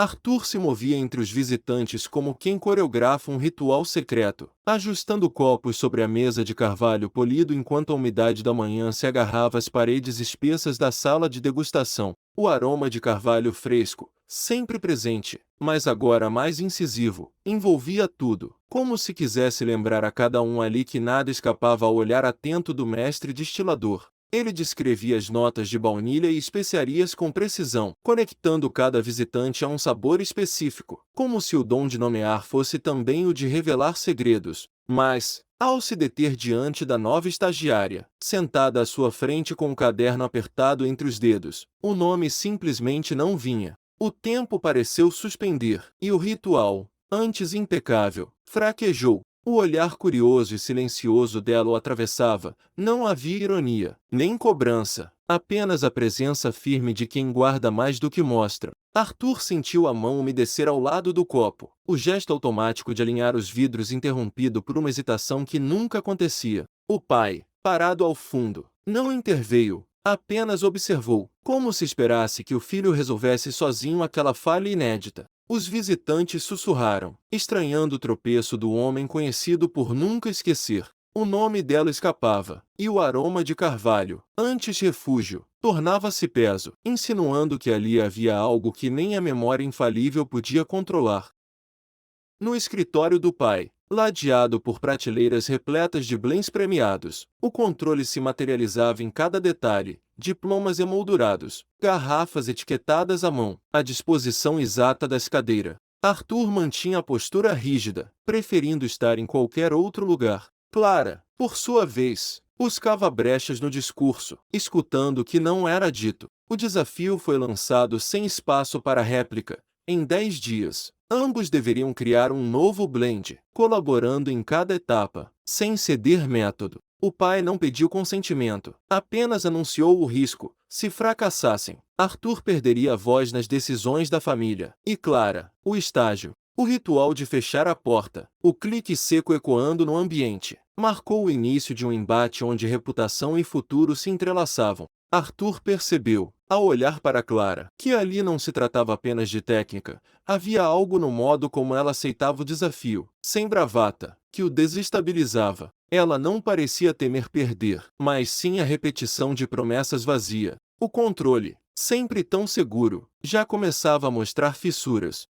Arthur se movia entre os visitantes como quem coreografa um ritual secreto, ajustando copos sobre a mesa de carvalho polido enquanto a umidade da manhã se agarrava às paredes espessas da sala de degustação. O aroma de carvalho fresco, sempre presente, mas agora mais incisivo, envolvia tudo, como se quisesse lembrar a cada um ali que nada escapava ao olhar atento do mestre destilador. Ele descrevia as notas de baunilha e especiarias com precisão, conectando cada visitante a um sabor específico, como se o dom de nomear fosse também o de revelar segredos. Mas, ao se deter diante da nova estagiária, sentada à sua frente com o caderno apertado entre os dedos, o nome simplesmente não vinha. O tempo pareceu suspender, e o ritual, antes impecável, fraquejou. O olhar curioso e silencioso dela o atravessava. Não havia ironia, nem cobrança, apenas a presença firme de quem guarda mais do que mostra. Arthur sentiu a mão umedecer ao lado do copo, o gesto automático de alinhar os vidros interrompido por uma hesitação que nunca acontecia. O pai, parado ao fundo, não interveio, apenas observou, como se esperasse que o filho resolvesse sozinho aquela falha inédita. Os visitantes sussurraram, estranhando o tropeço do homem conhecido por nunca esquecer. O nome dela escapava, e o aroma de carvalho, antes refúgio, tornava-se peso, insinuando que ali havia algo que nem a memória infalível podia controlar. No escritório do pai, ladeado por prateleiras repletas de blends premiados, o controle se materializava em cada detalhe, diplomas emoldurados, garrafas etiquetadas à mão, à disposição exata da escadeira. Arthur mantinha a postura rígida, preferindo estar em qualquer outro lugar. Clara, por sua vez, buscava brechas no discurso, escutando o que não era dito. O desafio foi lançado sem espaço para réplica. Em 10 dias, ambos deveriam criar um novo blend, colaborando em cada etapa, sem ceder método. O pai não pediu consentimento, apenas anunciou o risco. Se fracassassem, Arthur perderia a voz nas decisões da família. E Clara, o estágio. O ritual de fechar a porta, o clique seco ecoando no ambiente, marcou o início de um embate onde reputação e futuro se entrelaçavam. Arthur percebeu, ao olhar para Clara, que ali não se tratava apenas de técnica, havia algo no modo como ela aceitava o desafio, sem bravata, que o desestabilizava. Ela não parecia temer perder, mas sim a repetição de promessas vazia. O controle, sempre tão seguro, já começava a mostrar fissuras.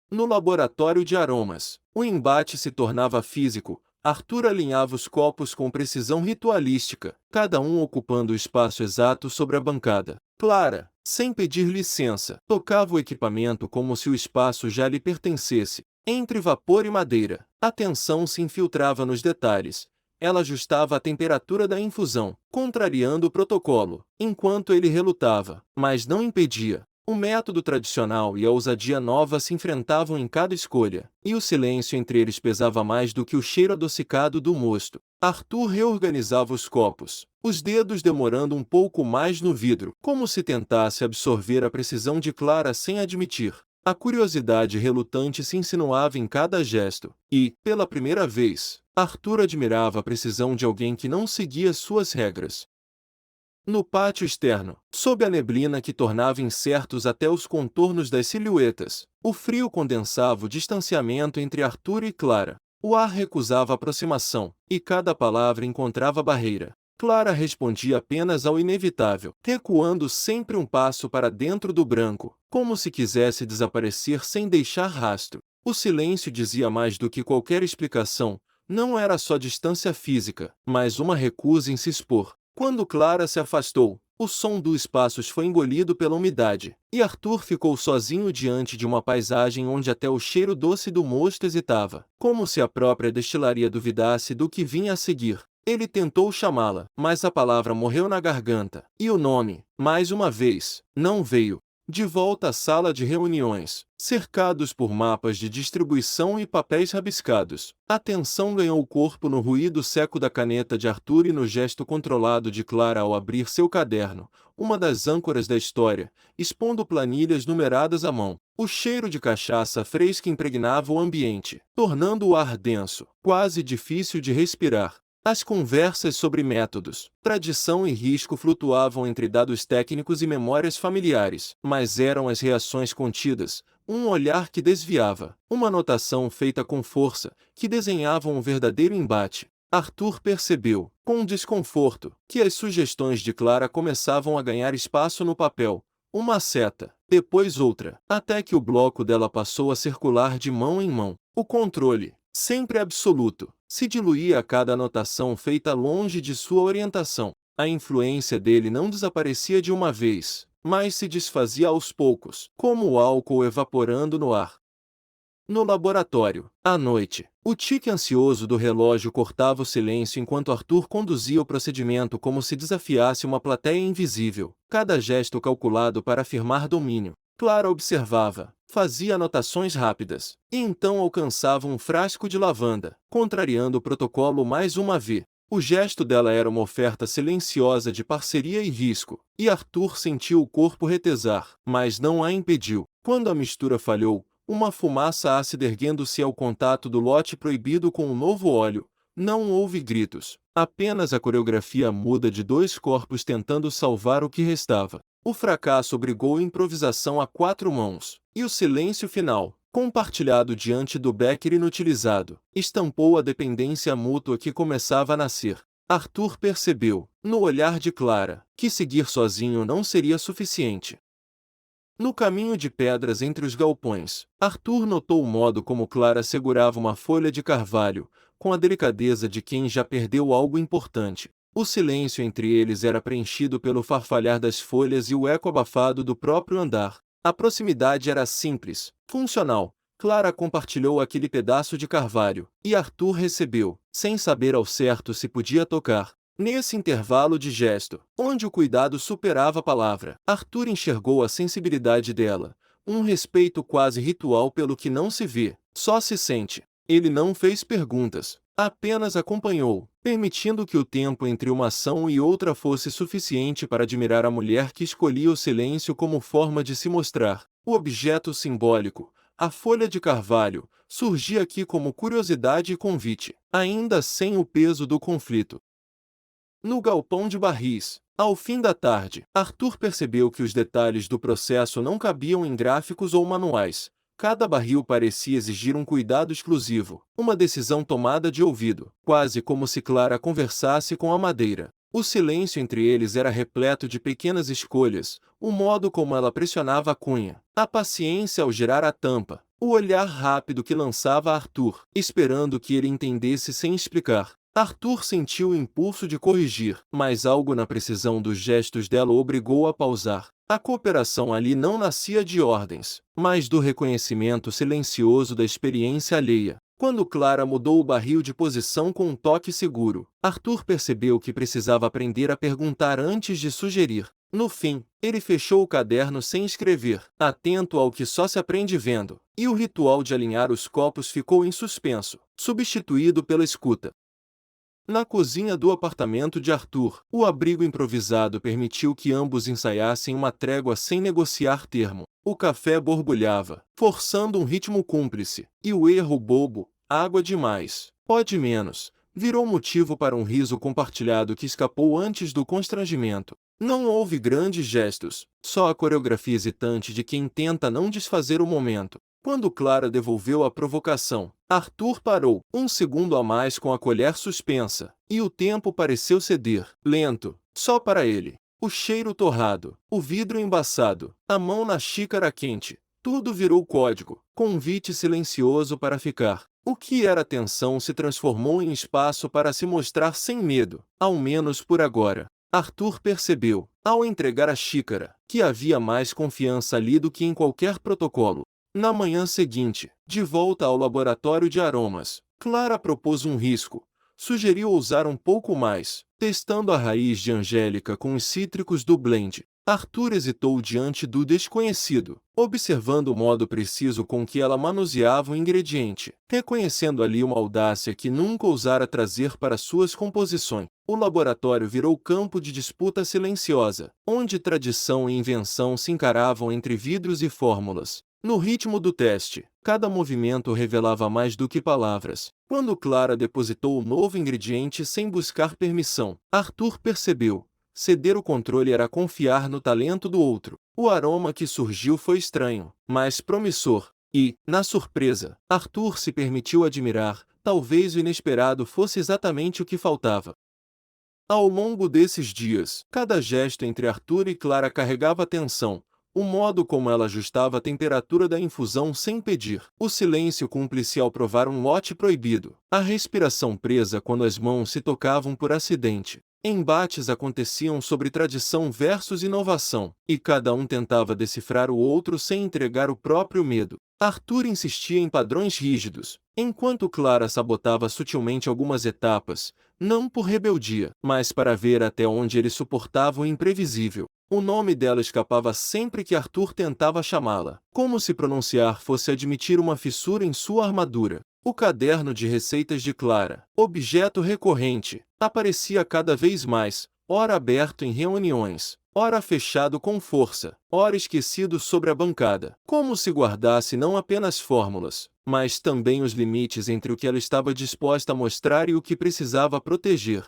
No laboratório de aromas, o embate se tornava físico. Arthur alinhava os copos com precisão ritualística, cada um ocupando o espaço exato sobre a bancada. Clara, sem pedir licença, tocava o equipamento como se o espaço já lhe pertencesse. Entre vapor e madeira, a tensão se infiltrava nos detalhes. Ela ajustava a temperatura da infusão, contrariando o protocolo, enquanto ele relutava, mas não impedia. O método tradicional e a ousadia nova se enfrentavam em cada escolha, e o silêncio entre eles pesava mais do que o cheiro adocicado do mosto. Arthur reorganizava os copos, os dedos demorando um pouco mais no vidro, como se tentasse absorver a precisão de Clara sem admitir. A curiosidade relutante se insinuava em cada gesto, e, pela primeira vez, Arthur admirava a precisão de alguém que não seguia suas regras. No pátio externo, sob a neblina que tornava incertos até os contornos das silhuetas, o frio condensava o distanciamento entre Arthur e Clara. O ar recusava aproximação, e cada palavra encontrava barreira. Clara respondia apenas ao inevitável, recuando sempre um passo para dentro do branco, como se quisesse desaparecer sem deixar rastro. O silêncio dizia mais do que qualquer explicação. Não era só distância física, mas uma recusa em se expor. Quando Clara se afastou, o som dos passos foi engolido pela umidade, e Arthur ficou sozinho diante de uma paisagem onde até o cheiro doce do mosto hesitava, como se a própria destilaria duvidasse do que vinha a seguir. Ele tentou chamá-la, mas a palavra morreu na garganta, e o nome, mais uma vez, não veio. De volta à sala de reuniões, cercados por mapas de distribuição e papéis rabiscados, a tensão ganhou corpo no ruído seco da caneta de Arthur e no gesto controlado de Clara ao abrir seu caderno, uma das âncoras da história, expondo planilhas numeradas à mão. O cheiro de cachaça fresca impregnava o ambiente, tornando o ar denso, quase difícil de respirar. As conversas sobre métodos, tradição e risco flutuavam entre dados técnicos e memórias familiares, mas eram as reações contidas, um olhar que desviava, uma anotação feita com força, que desenhavam um verdadeiro embate. Arthur percebeu, com desconforto, que as sugestões de Clara começavam a ganhar espaço no papel. Uma seta, depois outra, até que o bloco dela passou a circular de mão em mão. O controle, sempre absoluto, se diluía a cada anotação feita longe de sua orientação. A influência dele não desaparecia de uma vez, mas se desfazia aos poucos, como o álcool evaporando no ar. No laboratório, à noite, o tique ansioso do relógio cortava o silêncio enquanto Arthur conduzia o procedimento como se desafiasse uma plateia invisível, cada gesto calculado para afirmar domínio. Clara observava, fazia anotações rápidas, e então alcançava um frasco de lavanda, contrariando o protocolo mais uma vez. O gesto dela era uma oferta silenciosa de parceria e risco, e Arthur sentiu o corpo retesar, mas não a impediu. Quando a mistura falhou, uma fumaça ácida erguendo-se ao contato do lote proibido com o novo óleo. Não houve gritos, apenas a coreografia muda de dois corpos tentando salvar o que restava. O fracasso obrigou a improvisação a quatro mãos, e o silêncio final, compartilhado diante do becker inutilizado, estampou a dependência mútua que começava a nascer. Arthur percebeu, no olhar de Clara, que seguir sozinho não seria suficiente. No caminho de pedras entre os galpões, Arthur notou o modo como Clara segurava uma folha de carvalho, com a delicadeza de quem já perdeu algo importante. O silêncio entre eles era preenchido pelo farfalhar das folhas e o eco abafado do próprio andar. A proximidade era simples, funcional. Clara compartilhou aquele pedaço de carvalho, e Arthur recebeu, sem saber ao certo se podia tocar. Nesse intervalo de gesto, onde o cuidado superava a palavra, Arthur enxergou a sensibilidade dela, um respeito quase ritual pelo que não se vê, só se sente. Ele não fez perguntas, apenas acompanhou, permitindo que o tempo entre uma ação e outra fosse suficiente para admirar a mulher que escolhia o silêncio como forma de se mostrar. O objeto simbólico, a folha de carvalho, surgia aqui como curiosidade e convite, ainda sem o peso do conflito. No galpão de barris, ao fim da tarde, Arthur percebeu que os detalhes do processo não cabiam em gráficos ou manuais. Cada barril parecia exigir um cuidado exclusivo, uma decisão tomada de ouvido, quase como se Clara conversasse com a madeira. O silêncio entre eles era repleto de pequenas escolhas, o modo como ela pressionava a cunha, a paciência ao girar a tampa, o olhar rápido que lançava a Arthur, esperando que ele entendesse sem explicar. Arthur sentiu o impulso de corrigir, mas algo na precisão dos gestos dela o obrigou a pausar. A cooperação ali não nascia de ordens, mas do reconhecimento silencioso da experiência alheia. Quando Clara mudou o barril de posição com um toque seguro, Arthur percebeu que precisava aprender a perguntar antes de sugerir. No fim, ele fechou o caderno sem escrever, atento ao que só se aprende vendo, e o ritual de alinhar os copos ficou em suspenso, substituído pela escuta. Na cozinha do apartamento de Arthur, o abrigo improvisado permitiu que ambos ensaiassem uma trégua sem negociar termo. O café borbulhava, forçando um ritmo cúmplice, e o erro bobo, água demais, pode menos, virou motivo para um riso compartilhado que escapou antes do constrangimento. Não houve grandes gestos, só a coreografia hesitante de quem tenta não desfazer o momento. Quando Clara devolveu a provocação, Arthur parou, um segundo a mais com a colher suspensa, e o tempo pareceu ceder, lento, só para ele. O cheiro torrado, o vidro embaçado, a mão na xícara quente, tudo virou código, convite silencioso para ficar. O que era tensão se transformou em espaço para se mostrar sem medo, ao menos por agora. Arthur percebeu, ao entregar a xícara, que havia mais confiança ali do que em qualquer protocolo. Na manhã seguinte, de volta ao laboratório de aromas, Clara propôs um risco. Sugeriu ousar um pouco mais, testando a raiz de Angélica com os cítricos do blend. Arthur hesitou diante do desconhecido, observando o modo preciso com que ela manuseava o ingrediente, reconhecendo ali uma audácia que nunca ousara trazer para suas composições. O laboratório virou campo de disputa silenciosa, onde tradição e invenção se encaravam entre vidros e fórmulas. No ritmo do teste, cada movimento revelava mais do que palavras. Quando Clara depositou o novo ingrediente sem buscar permissão, Arthur percebeu. Ceder o controle era confiar no talento do outro. O aroma que surgiu foi estranho, mas promissor. E, na surpresa, Arthur se permitiu admirar. Talvez o inesperado fosse exatamente o que faltava. Ao longo desses dias, cada gesto entre Arthur e Clara carregava tensão. O modo como ela ajustava a temperatura da infusão sem pedir. O silêncio cúmplice ao provar um lote proibido. A respiração presa quando as mãos se tocavam por acidente. Embates aconteciam sobre tradição versus inovação, e cada um tentava decifrar o outro sem entregar o próprio medo. Arthur insistia em padrões rígidos, enquanto Clara sabotava sutilmente algumas etapas, não por rebeldia, mas para ver até onde ele suportava o imprevisível. O nome dela escapava sempre que Arthur tentava chamá-la, como se pronunciar fosse admitir uma fissura em sua armadura. O caderno de receitas de Clara, objeto recorrente, aparecia cada vez mais, ora aberto em reuniões, ora fechado com força, ora esquecido sobre a bancada, como se guardasse não apenas fórmulas, mas também os limites entre o que ela estava disposta a mostrar e o que precisava proteger.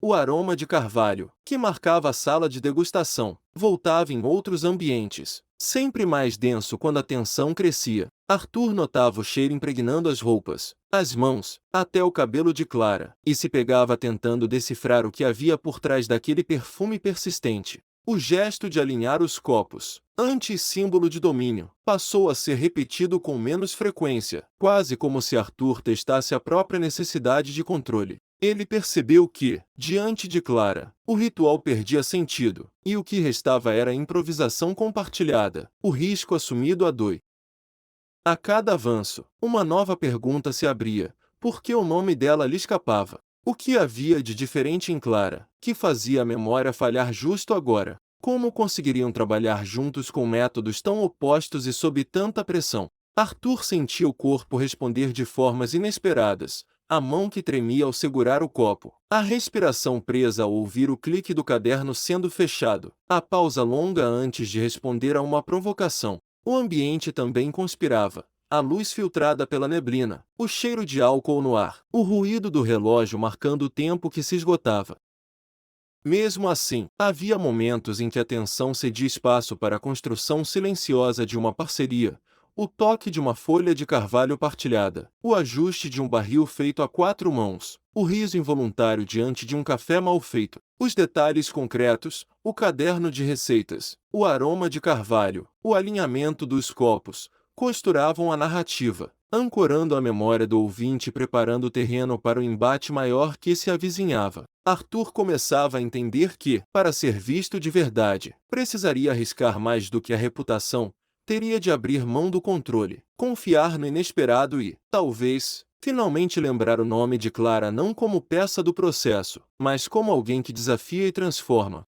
O aroma de carvalho, que marcava a sala de degustação, voltava em outros ambientes, sempre mais denso quando a tensão crescia. Arthur notava o cheiro impregnando as roupas, as mãos, até o cabelo de Clara, e se pegava tentando decifrar o que havia por trás daquele perfume persistente. O gesto de alinhar os copos, antes símbolo de domínio, passou a ser repetido com menos frequência, quase como se Arthur testasse a própria necessidade de controle. Ele percebeu que, diante de Clara, o ritual perdia sentido, e o que restava era a improvisação compartilhada, o risco assumido a dois. A cada avanço, uma nova pergunta se abria: por que o nome dela lhe escapava? O que havia de diferente em Clara, que fazia a memória falhar justo agora? Como conseguiriam trabalhar juntos com métodos tão opostos e sob tanta pressão? Arthur sentia o corpo responder de formas inesperadas, a mão que tremia ao segurar o copo, a respiração presa ao ouvir o clique do caderno sendo fechado, a pausa longa antes de responder a uma provocação. O ambiente também conspirava. A luz filtrada pela neblina, o cheiro de álcool no ar, o ruído do relógio marcando o tempo que se esgotava. Mesmo assim, havia momentos em que a tensão cedia espaço para a construção silenciosa de uma parceria. O toque de uma folha de carvalho partilhada, o ajuste de um barril feito a quatro mãos, o riso involuntário diante de um café mal feito, os detalhes concretos, o caderno de receitas, o aroma de carvalho, o alinhamento dos copos, costuravam a narrativa, ancorando a memória do ouvinte e preparando o terreno para o embate maior que se avizinhava. Arthur começava a entender que, para ser visto de verdade, precisaria arriscar mais do que a reputação. Teria de abrir mão do controle, confiar no inesperado e, talvez, finalmente lembrar o nome de Clara não como peça do processo, mas como alguém que desafia e transforma.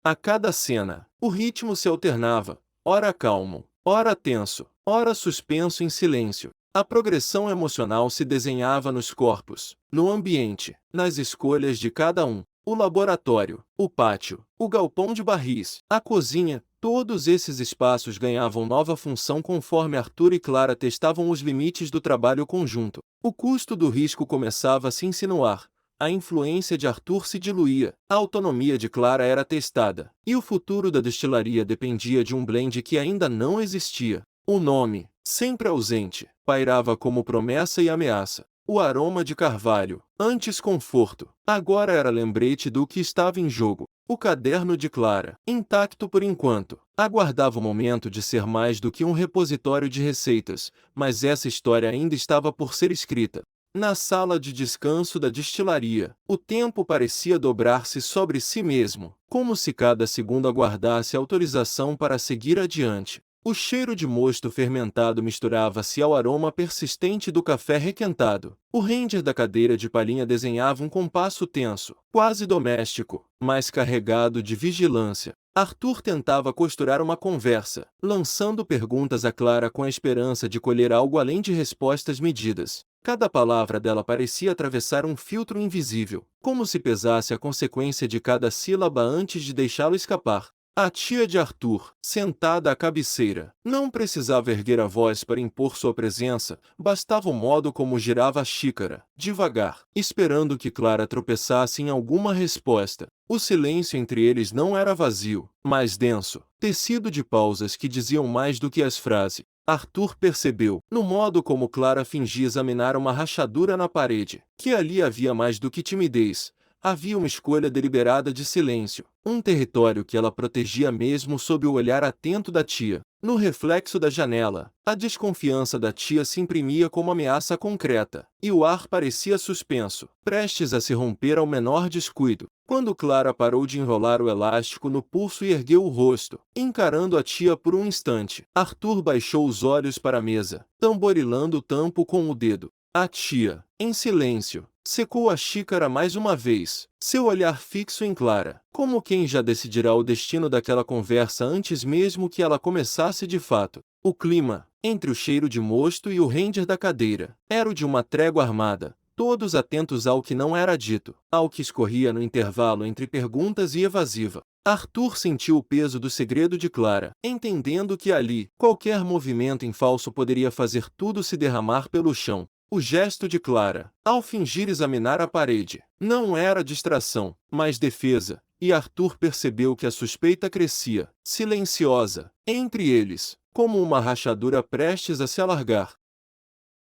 A cada cena, o ritmo se alternava, ora calmo, ora tenso, ora suspenso em silêncio. A progressão emocional se desenhava nos corpos, no ambiente, nas escolhas de cada um. O laboratório, o pátio, o galpão de barris, a cozinha, todos esses espaços ganhavam nova função conforme Arthur e Clara testavam os limites do trabalho conjunto. O custo do risco começava a se insinuar, a influência de Arthur se diluía, a autonomia de Clara era testada, e o futuro da destilaria dependia de um blend que ainda não existia. O nome, sempre ausente, pairava como promessa e ameaça. O aroma de carvalho, antes conforto, agora era lembrete do que estava em jogo. O caderno de Clara, intacto por enquanto, aguardava o momento de ser mais do que um repositório de receitas, mas essa história ainda estava por ser escrita. Na sala de descanso da destilaria, o tempo parecia dobrar-se sobre si mesmo, como se cada segundo aguardasse autorização para seguir adiante. O cheiro de mosto fermentado misturava-se ao aroma persistente do café requentado. O render da cadeira de palhinha desenhava um compasso tenso, quase doméstico, mas carregado de vigilância. Arthur tentava costurar uma conversa, lançando perguntas a Clara com a esperança de colher algo além de respostas medidas. Cada palavra dela parecia atravessar um filtro invisível, como se pesasse a consequência de cada sílaba antes de deixá-lo escapar. A tia de Arthur, sentada à cabeceira, não precisava erguer a voz para impor sua presença, bastava o modo como girava a xícara, devagar, esperando que Clara tropeçasse em alguma resposta. O silêncio entre eles não era vazio, mas denso, tecido de pausas que diziam mais do que as frases. Arthur percebeu, no modo como Clara fingia examinar uma rachadura na parede, que ali havia mais do que timidez. Havia uma escolha deliberada de silêncio, um território que ela protegia mesmo sob o olhar atento da tia. No reflexo da janela, a desconfiança da tia se imprimia como ameaça concreta, e o ar parecia suspenso, prestes a se romper ao menor descuido. Quando Clara parou de enrolar o elástico no pulso e ergueu o rosto, encarando a tia por um instante, Arthur baixou os olhos para a mesa, tamborilando o tampo com o dedo. A tia, em silêncio, secou a xícara mais uma vez, seu olhar fixo em Clara, como quem já decidirá o destino daquela conversa antes mesmo que ela começasse de fato. O clima, entre o cheiro de mosto e o render da cadeira, era o de uma trégua armada, todos atentos ao que não era dito, ao que escorria no intervalo entre perguntas e evasiva. Arthur sentiu o peso do segredo de Clara, entendendo que ali, qualquer movimento em falso poderia fazer tudo se derramar pelo chão. O gesto de Clara, ao fingir examinar a parede, não era distração, mas defesa, e Arthur percebeu que a suspeita crescia, silenciosa, entre eles, como uma rachadura prestes a se alargar.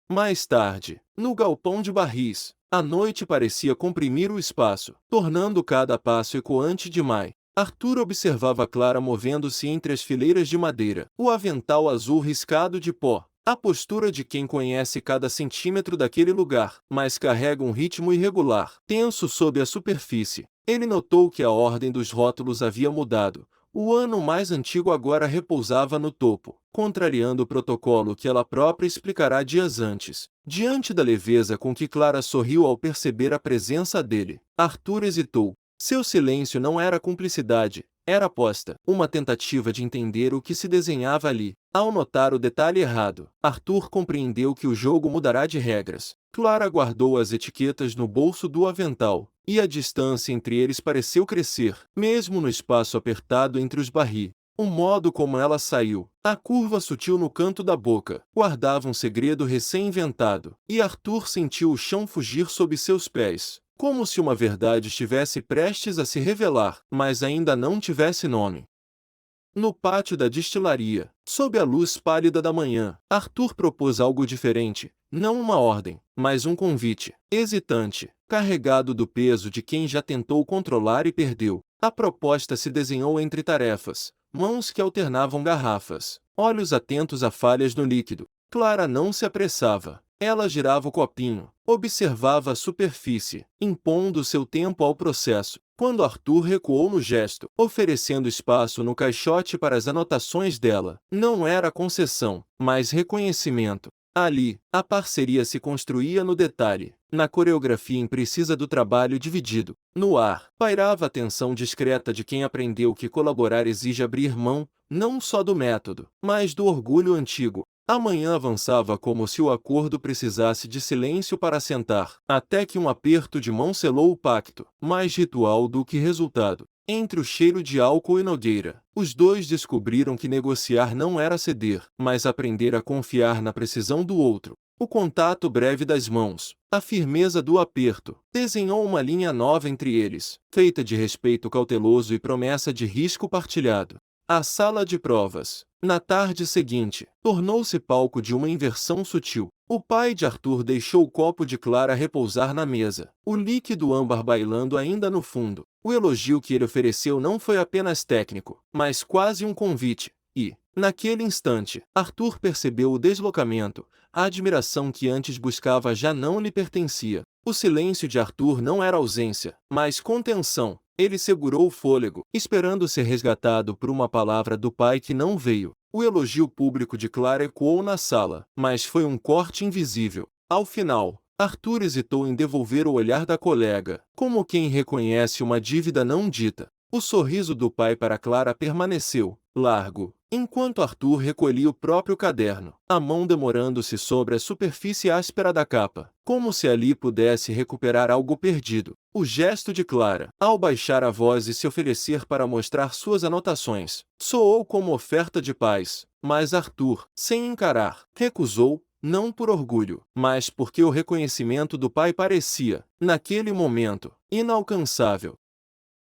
Mais tarde, no galpão de barris, a noite parecia comprimir o espaço, tornando cada passo ecoante demais. Arthur observava Clara movendo-se entre as fileiras de madeira, o avental azul riscado de pó. A postura de quem conhece cada centímetro daquele lugar, mas carrega um ritmo irregular, tenso sob a superfície. Ele notou que a ordem dos rótulos havia mudado. O ano mais antigo agora repousava no topo, contrariando o protocolo que ela própria explicará dias antes. Diante da leveza com que Clara sorriu ao perceber a presença dele, Arthur hesitou. Seu silêncio não era cumplicidade, era aposta, uma tentativa de entender o que se desenhava ali. Ao notar o detalhe errado, Arthur compreendeu que o jogo mudará de regras. Clara guardou as etiquetas no bolso do avental, e a distância entre eles pareceu crescer, mesmo no espaço apertado entre os barris. O modo como ela saiu, a curva sutil no canto da boca, guardava um segredo recém-inventado, e Arthur sentiu o chão fugir sob seus pés, como se uma verdade estivesse prestes a se revelar, mas ainda não tivesse nome. No pátio da destilaria, sob a luz pálida da manhã, Arthur propôs algo diferente, não uma ordem, mas um convite, hesitante, carregado do peso de quem já tentou controlar e perdeu. A proposta se desenhou entre tarefas, mãos que alternavam garrafas, olhos atentos a falhas no líquido. Clara não se apressava. Ela girava o copinho, observava a superfície, impondo seu tempo ao processo. Quando Arthur recuou no gesto, oferecendo espaço no caixote para as anotações dela, não era concessão, mas reconhecimento. Ali, a parceria se construía no detalhe, na coreografia imprecisa do trabalho dividido. No ar, pairava a tensão discreta de quem aprendeu que colaborar exige abrir mão, não só do método, mas do orgulho antigo. A manhã avançava como se o acordo precisasse de silêncio para assentar, até que um aperto de mão selou o pacto, mais ritual do que resultado. Entre o cheiro de álcool e nogueira, os dois descobriram que negociar não era ceder, mas aprender a confiar na precisão do outro. O contato breve das mãos, a firmeza do aperto, desenhou uma linha nova entre eles, feita de respeito cauteloso e promessa de risco partilhado. A sala de provas, na tarde seguinte, tornou-se palco de uma inversão sutil. O pai de Arthur deixou o copo de Clara repousar na mesa, o líquido âmbar bailando ainda no fundo. O elogio que ele ofereceu não foi apenas técnico, mas quase um convite. E, naquele instante, Arthur percebeu o deslocamento, a admiração que antes buscava já não lhe pertencia. O silêncio de Arthur não era ausência, mas contenção. Ele segurou o fôlego, esperando ser resgatado por uma palavra do pai que não veio. O elogio público de Clara ecoou na sala, mas foi um corte invisível. Ao final, Arthur hesitou em devolver o olhar da colega, como quem reconhece uma dívida não dita. O sorriso do pai para Clara permaneceu, largo, enquanto Arthur recolhia o próprio caderno, a mão demorando-se sobre a superfície áspera da capa, como se ali pudesse recuperar algo perdido. O gesto de Clara, ao baixar a voz e se oferecer para mostrar suas anotações, soou como oferta de paz, mas Arthur, sem encarar, recusou, não por orgulho, mas porque o reconhecimento do pai parecia, naquele momento, inalcançável.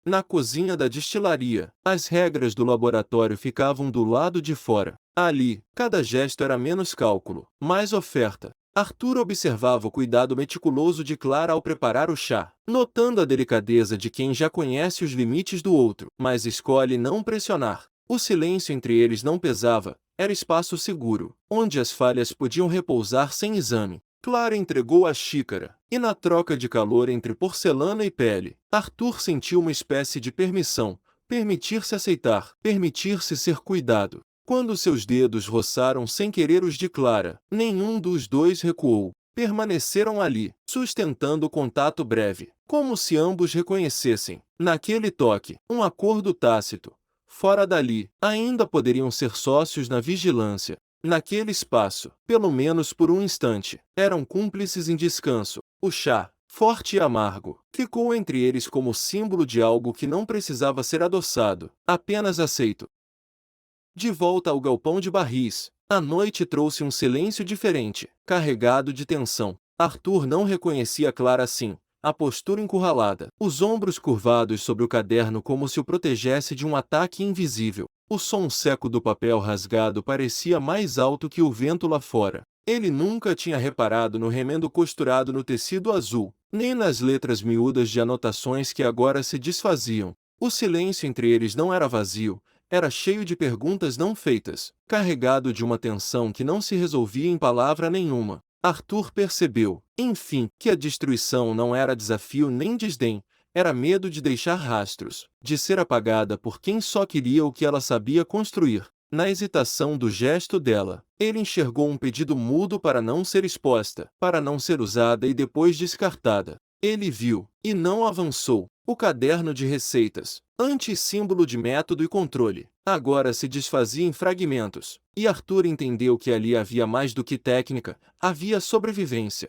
Na cozinha da destilaria, as regras do laboratório ficavam do lado de fora. Ali, cada gesto era menos cálculo, mais oferta. Arthur observava o cuidado meticuloso de Clara ao preparar o chá, notando a delicadeza de quem já conhece os limites do outro, mas escolhe não pressionar. O silêncio entre eles não pesava, era espaço seguro, onde as falhas podiam repousar sem exame. Clara entregou a xícara, e na troca de calor entre porcelana e pele, Arthur sentiu uma espécie de permissão, permitir-se aceitar, permitir-se ser cuidado. Quando seus dedos roçaram sem querer os de Clara, nenhum dos dois recuou. Permaneceram ali, sustentando o contato breve, como se ambos reconhecessem, naquele toque, um acordo tácito. Fora dali, ainda poderiam ser sócios na vigilância. Naquele espaço, pelo menos por um instante, eram cúmplices em descanso. O chá, forte e amargo, ficou entre eles como símbolo de algo que não precisava ser adoçado, apenas aceito. De volta ao galpão de barris, a noite trouxe um silêncio diferente, carregado de tensão. Arthur não reconhecia Clara assim, a postura encurralada, os ombros curvados sobre o caderno como se o protegesse de um ataque invisível. O som seco do papel rasgado parecia mais alto que o vento lá fora. Ele nunca tinha reparado no remendo costurado no tecido azul, nem nas letras miúdas de anotações que agora se desfaziam. O silêncio entre eles não era vazio, era cheio de perguntas não feitas, carregado de uma tensão que não se resolvia em palavra nenhuma. Arthur percebeu, enfim, que a destruição não era desafio nem desdém, era medo de deixar rastros, de ser apagada por quem só queria o que ela sabia construir. Na hesitação do gesto dela, ele enxergou um pedido mudo para não ser exposta, para não ser usada e depois descartada. Ele viu, e não avançou, o caderno de receitas, anti-símbolo de método e controle, agora se desfazia em fragmentos, e Arthur entendeu que ali havia mais do que técnica, havia sobrevivência.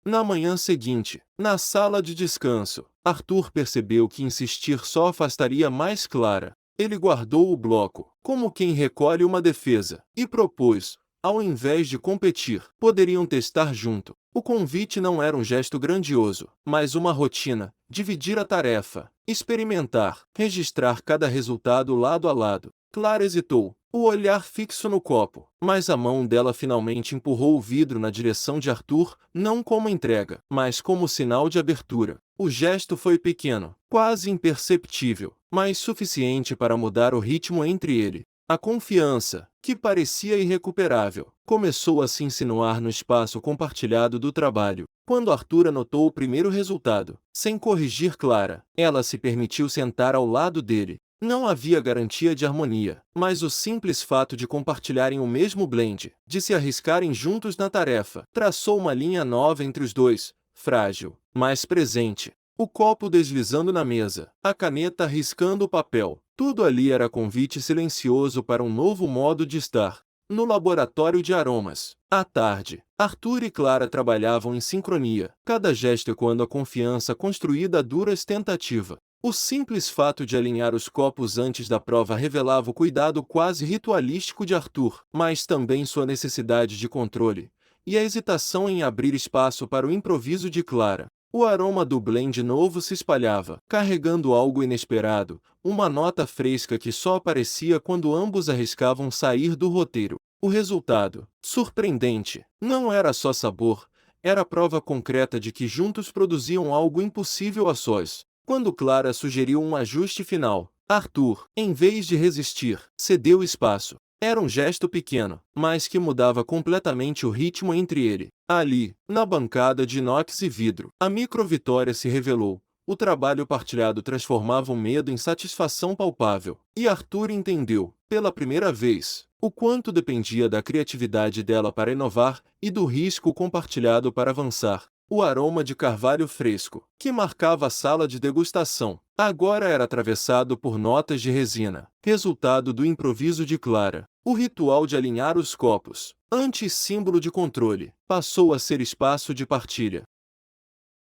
Na manhã seguinte, na sala de descanso, Arthur percebeu que insistir só afastaria mais Clara. Ele guardou o bloco, como quem recolhe uma defesa, e propôs, ao invés de competir, poderiam testar junto. O convite não era um gesto grandioso, mas uma rotina, dividir a tarefa, experimentar, registrar cada resultado lado a lado. Clara hesitou, o olhar fixo no copo, mas a mão dela finalmente empurrou o vidro na direção de Arthur, não como entrega, mas como sinal de abertura. O gesto foi pequeno, quase imperceptível, mas suficiente para mudar o ritmo entre ele. A confiança, que parecia irrecuperável, começou a se insinuar no espaço compartilhado do trabalho. Quando Arthur anotou o primeiro resultado, sem corrigir Clara, ela se permitiu sentar ao lado dele. Não havia garantia de harmonia, mas o simples fato de compartilharem o mesmo blend, de se arriscarem juntos na tarefa, traçou uma linha nova entre os dois, frágil, mas presente. O copo deslizando na mesa, a caneta riscando o papel, tudo ali era convite silencioso para um novo modo de estar. No laboratório de aromas, à tarde, Arthur e Clara trabalhavam em sincronia, cada gesto ecoando a confiança construída a duras tentativas. O simples fato de alinhar os copos antes da prova revelava o cuidado quase ritualístico de Arthur, mas também sua necessidade de controle, e a hesitação em abrir espaço para o improviso de Clara. O aroma do blend novo se espalhava, carregando algo inesperado, uma nota fresca que só aparecia quando ambos arriscavam sair do roteiro. O resultado, surpreendente, não era só sabor, era a prova concreta de que juntos produziam algo impossível a sós. Quando Clara sugeriu um ajuste final, Arthur, em vez de resistir, cedeu espaço. Era um gesto pequeno, mas que mudava completamente o ritmo entre ele. Ali, na bancada de inox e vidro, a micro-vitória se revelou. O trabalho partilhado transformava o medo em satisfação palpável. E Arthur entendeu, pela primeira vez, o quanto dependia da criatividade dela para inovar e do risco compartilhado para avançar. O aroma de carvalho fresco, que marcava a sala de degustação, agora era atravessado por notas de resina, resultado do improviso de Clara. O ritual de alinhar os copos, antes símbolo de controle, passou a ser espaço de partilha.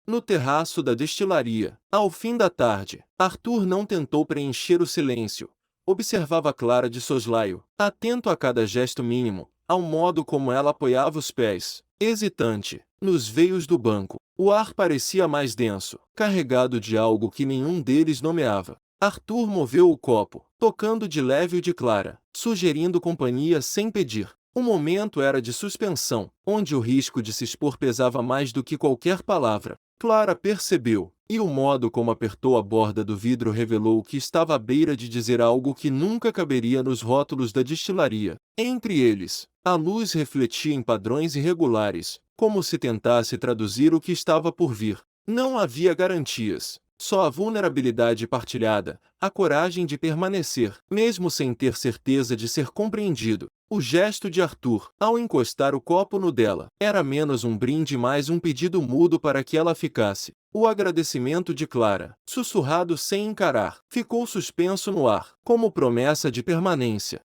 No terraço da destilaria, ao fim da tarde, Arthur não tentou preencher o silêncio. Observava Clara de soslaio, atento a cada gesto mínimo, ao modo como ela apoiava os pés, hesitante, nos veios do banco. O ar parecia mais denso, carregado de algo que nenhum deles nomeava. Arthur moveu o copo, tocando de leve o de Clara, sugerindo companhia sem pedir. O momento era de suspensão, onde o risco de se expor pesava mais do que qualquer palavra. Clara percebeu, e o modo como apertou a borda do vidro revelou que estava à beira de dizer algo que nunca caberia nos rótulos da destilaria. Entre eles, a luz refletia em padrões irregulares, como se tentasse traduzir o que estava por vir. Não havia garantias, só a vulnerabilidade partilhada, a coragem de permanecer, mesmo sem ter certeza de ser compreendido. O gesto de Arthur, ao encostar o copo no dela, era menos um brinde e mais um pedido mudo para que ela ficasse. O agradecimento de Clara, sussurrado sem encarar, ficou suspenso no ar, como promessa de permanência.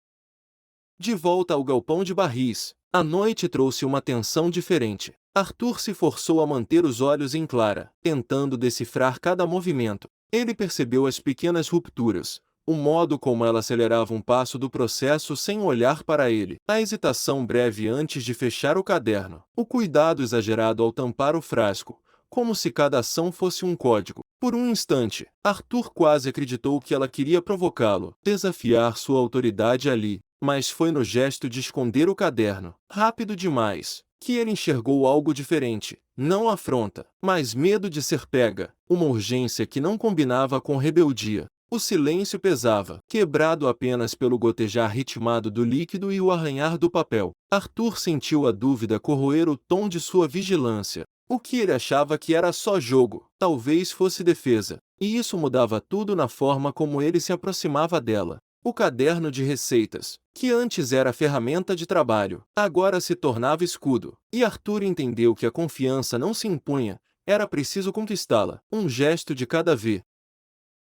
De volta ao galpão de barris, a noite trouxe uma tensão diferente. Arthur se forçou a manter os olhos em Clara, tentando decifrar cada movimento. Ele percebeu as pequenas rupturas, o modo como ela acelerava um passo do processo sem olhar para ele, a hesitação breve antes de fechar o caderno, o cuidado exagerado ao tampar o frasco, como se cada ação fosse um código. Por um instante, Arthur quase acreditou que ela queria provocá-lo, desafiar sua autoridade ali, mas foi no gesto de esconder o caderno, rápido demais, que ele enxergou algo diferente, não afronta, mas medo de ser pega, uma urgência que não combinava com rebeldia. O silêncio pesava, quebrado apenas pelo gotejar ritmado do líquido e o arranhar do papel. Arthur sentiu a dúvida corroer o tom de sua vigilância. O que ele achava que era só jogo, talvez fosse defesa, e isso mudava tudo na forma como ele se aproximava dela. O caderno de receitas, que antes era ferramenta de trabalho, agora se tornava escudo, e Arthur entendeu que a confiança não se impunha, era preciso conquistá-la, um gesto de cada vez.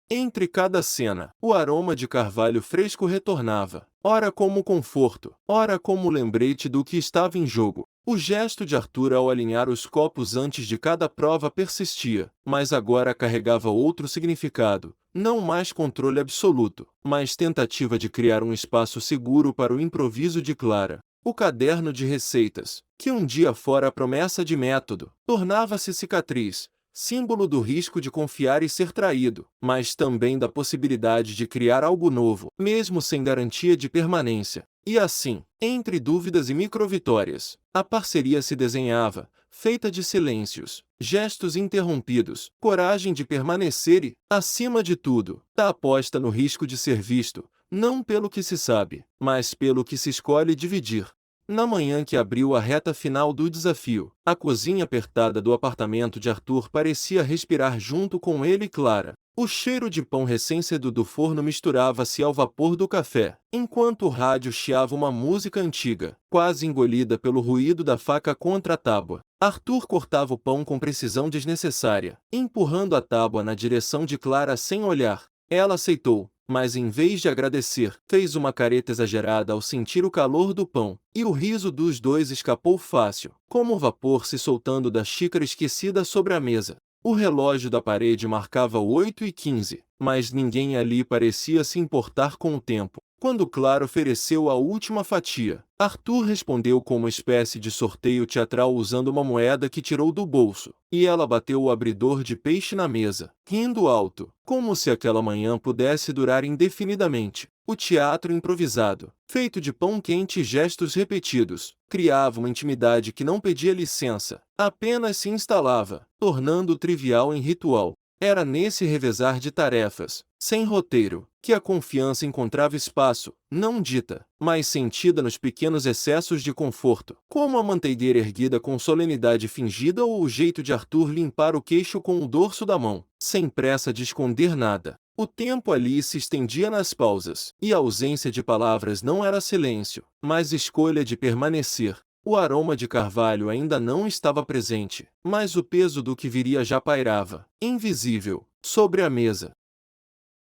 Entre cada cena, o aroma de carvalho fresco retornava, ora como conforto, ora como lembrete do que estava em jogo. O gesto de Arthur ao alinhar os copos antes de cada prova persistia, mas agora carregava outro significado, não mais controle absoluto, mas tentativa de criar um espaço seguro para o improviso de Clara. O caderno de receitas, que um dia fora a promessa de método, tornava-se cicatriz, símbolo do risco de confiar e ser traído, mas também da possibilidade de criar algo novo, mesmo sem garantia de permanência. E assim, entre dúvidas e microvitórias, a parceria se desenhava, feita de silêncios, gestos interrompidos, coragem de permanecer e, acima de tudo, da aposta no risco de ser visto, não pelo que se sabe, mas pelo que se escolhe dividir. Na manhã que abriu a reta final do desafio, a cozinha apertada do apartamento de Arthur parecia respirar junto com ele e Clara. O cheiro de pão recém-saído do forno misturava-se ao vapor do café, enquanto o rádio chiava uma música antiga, quase engolida pelo ruído da faca contra a tábua. Arthur cortava o pão com precisão desnecessária, empurrando a tábua na direção de Clara sem olhar. Ela aceitou, mas em vez de agradecer, fez uma careta exagerada ao sentir o calor do pão, e o riso dos dois escapou fácil, como o vapor se soltando da xícara esquecida sobre a mesa. O relógio da parede marcava 8h15, mas ninguém ali parecia se importar com o tempo. Quando Clara ofereceu a última fatia, Arthur respondeu com uma espécie de sorteio teatral usando uma moeda que tirou do bolso, e ela bateu o abridor de peixe na mesa, rindo alto, como se aquela manhã pudesse durar indefinidamente. O teatro improvisado, feito de pão quente e gestos repetidos, criava uma intimidade que não pedia licença, apenas se instalava, tornando o trivial em ritual. Era nesse revezar de tarefas, sem roteiro, que a confiança encontrava espaço, não dita, mas sentida nos pequenos excessos de conforto, como a manteigueira erguida com solenidade fingida ou o jeito de Arthur limpar o queixo com o dorso da mão, sem pressa de esconder nada. O tempo ali se estendia nas pausas, e a ausência de palavras não era silêncio, mas escolha de permanecer. O aroma de carvalho ainda não estava presente, mas o peso do que viria já pairava, invisível, sobre a mesa.